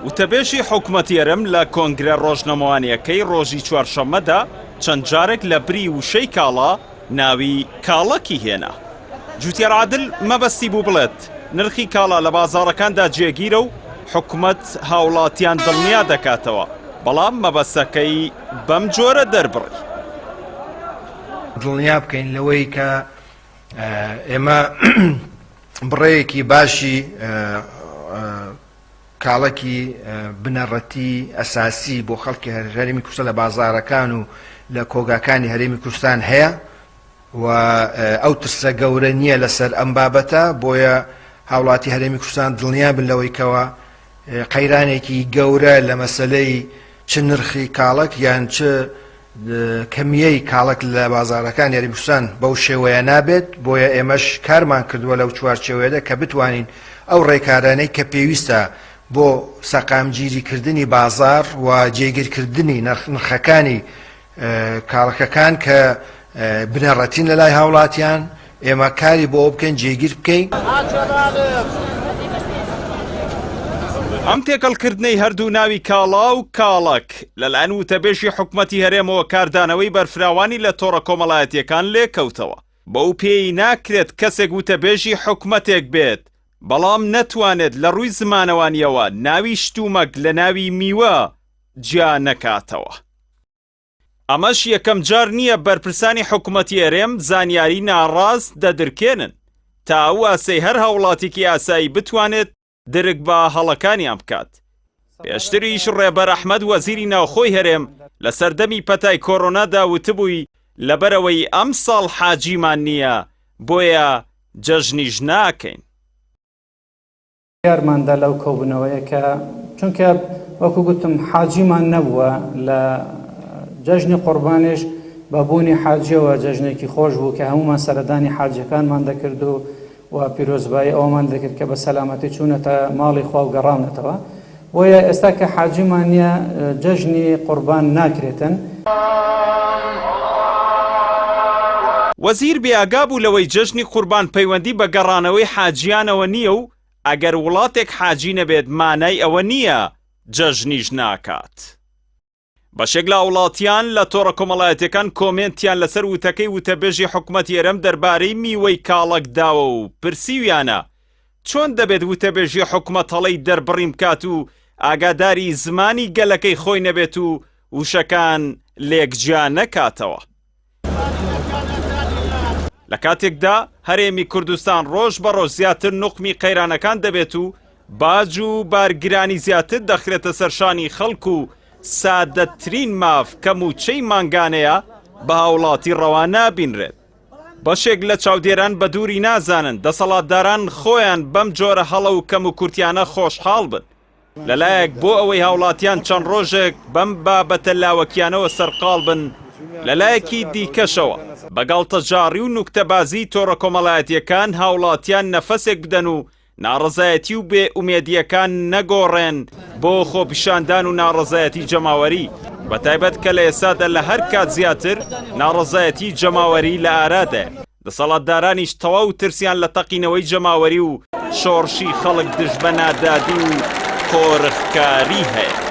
وتەبێژی حکوومەتی هەرێم لە کۆنگرە ڕۆژنەمەوانیەکەی ڕۆژی چوارشەممەدا چەند جارێک لە بری وشەی کاڵا ناوی کاڵەکی هێنا. جوتیار عادل مەبەستی بوو بڵێت نرخی کاڵا لە بازاڕەکاندا جێگیرە و حکوومەت هاوڵاتیان دڵنیا دەکاتەوە، بەڵام مەبەستەکەی بەم جۆرە دەربڕی. دڵنیا بکەین لەوەی کە ئێمە بڕێیەکی باشی کاڵەکی بنەڕەتی ئەساسی بۆ خەڵکی هەرێمی کوردستان لە بازاڕەکان و لە کۆگاکانی هەرێمی کوردستان هەیە و ئەو ترسە گەورە نییە لەسەر ئەم بابەتە، بۆیە هاوڵاتی هەرێمی کوردستان دڵنیا بن لەوەی کەوە قەیرانێکی گەورە لە مەسەلەی چ نرخی کاڵک یان چ کەمیەی کاڵک لە بازاڕەکان هەرێمی کوردستان بەو شێوەیە نابێت. بۆیە ئێمەش کارمان کردووە لەو چوارچێوەیەدا کە بتوانین ئەو ڕێکارانەی کە پێویستە بۆ سەقامگیریکردنی بازار و جێگیرکردنی نرخەکانی کاڵەکەکان کە بنەڕەتین لە لای هاوڵاتیان ئێمە کاری بۆ بکەین جێگیر بکەین. ئەم تێکەڵکردنەی هەردوو ناوی کاڵا و کاڵک لەلایەن وتەبێژی حکوومەتی هەرێمەوە کاردانەوەی بەرفراوانی لە تۆڕە کۆمەڵایەتیەکان لێکەوتەوە. بەو پێی ناکرێت کەسێک وتەبێژی حکوومەتێک بێت بەڵام نەتوانێت لە ڕووی زمانەوانیەوە ناوی شتومەک لە ناوی میوە جیا نەکاتەوە. ئەمەش یەکەم جار نییە بەرپرسانی حکوومەتی هەرێم زانیاری ناڕاست دەدرکێنن تا ئەو ئاسەی هەر هاوڵاتێکی ئاسایی بتوانێت درک بە هەڵەکانیان بکات. پێشتریش ڕێبەر ئەحمەد وەزیری ناوخۆی هەرێم لە سەردەمی پەتای کۆڕۆنادا وتبووی لەبەرەوەی ئەم ساڵ حاجیمان نییە بۆیە جەژنیش ناکەین. یارماندا لەو کۆبوونەوەیە کە چونکە وەکو گوتم حاجیمان نەبووە لە جەژنی قوربانیش بەبوونی حاجیەوە جەژنێکی خۆش بوو کە هەمومان سەردانی حاجەکانمان دەکرد و پیرۆزبایی ئەومان دەکرد کە بە سەلامەتی چوونەتە ماڵی خوا و گەڕاونەتەوە. بۆیە ئێستا کە حاجیمان نییە جەژنی قوربان ناکرێتن. وەزیر بێئاگا بوو لەوەی جەژنی قوربان پەیوەندی بە گەڕانەوەی حاجیانەوە نییە و ئەگەر وڵاتێک حاجی نەبێت مانای ئەوە نییە جەژنیش ناکات. بەشێک لە وڵاتیان لە تۆڕە کۆمەڵایەتیەکان کۆمنتیان لەسەر وتەکەی وتەبێژی حکوومەتی هەرێم دەربارەی میوەی کاڵک داوە و پرسیویانە چۆن دەبێت وتەبێژی حکوومەت هەڵەی دەربڕیم بکات و ئاگاداری زمانی گەلەکەی خۆی نەبێت و وشەکان لێکجیا نەکاتەوە. لە کاتێکدا هەرێمی کوردستان ڕۆژ بە ڕۆژ زیاتر نوقمی قەیرانەکان دەبێت و باج و بارگرانی زیاتر دەخرێتە سەرشانی خەڵک و سادەترین ماف کە موچەی مانگانەیە بە هاوڵاتی ڕەوا نابینرێت. بەشێک لە چاودێران بە دووری نازانن دەسەڵاتداران خۆیان بەم جۆرە هەڵە و کەم و کورتیانە خۆشحاڵ بن. لەلایەک بۆ ئەوەی هاوڵاتیان چەند ڕۆژێک بەم بابەتە لاوەکیانەوە سەرقاڵ بن، لەلایەکی دیکەشەوە بەگاڵتەجاڕی و نوکتەبازی تۆڕە کۆمەڵایەتیەکان هاوڵاتیان نەفەسێک بدەن و ناڕەزایەتی و بێ ئومێدیەکان نەگۆڕێن بۆ خۆپیشاندان و ناڕەزایەتی جەماوەری، بەتایبەت کە لە ئێستادا لە هەر کات زیاتر ناڕەزایەتی جەماوەری لە ئارادە. دەسەڵاتدارانیش تەواو ترسیان لە تەقینەوەی جەماوەری و شۆڕشی خەڵک دژ بە نادادی و قۆرخکاری هەیە.